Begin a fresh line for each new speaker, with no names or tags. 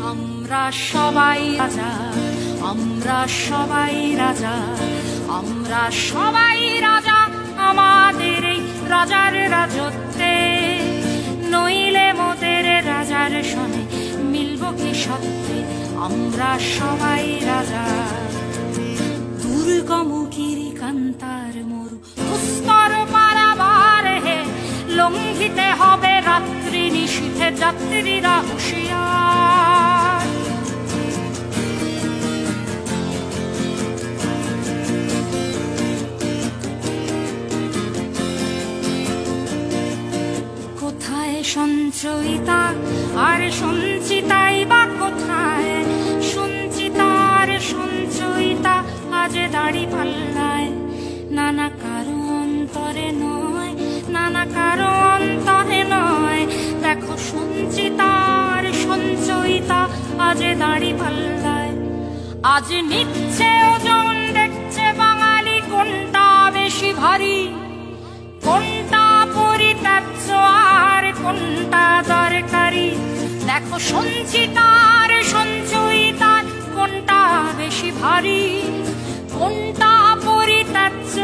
আমরা সবাই রাজা, আমরা সবাই রাজা, আমরা সবাই রাজা আমাদের এই রাজার রাজত্বে। নইলে মোদের রাজার সনে মিলব কি সত্যি, আমরা সবাই রাজা। দুর্গম গিরিকান্তার মরু দুস্তর পারাবার হে, লঙ্ঘিতে হবে রাত্রি নিশীথে যাত্রীরা হুঁশিয়ার। কোথায় সঞ্চয়িতা আর সঞ্চিতাই বা কোথায়? সঞ্চিতা আর সঞ্চয়িতা আজ দাড়ি পাল্লায়, নানা কারো অন্তরে নয়, নানা কারো অন্তরে নয়। দেখো সঞ্চিতা আর সঞ্চয়িতা আজ দাড়ি পাল্লায়। আজ নিচ্ছে ওজন, দেখছে বাঙালি কোনটা বেশি ভারী, কোনটা পরিত্যাজ্য আর কোনটা দরকারি। দেখো সঞ্চিতার সঞ্চয়িতার কোনটা বেশি ভারী, কোনটা পরিত্যাজ্য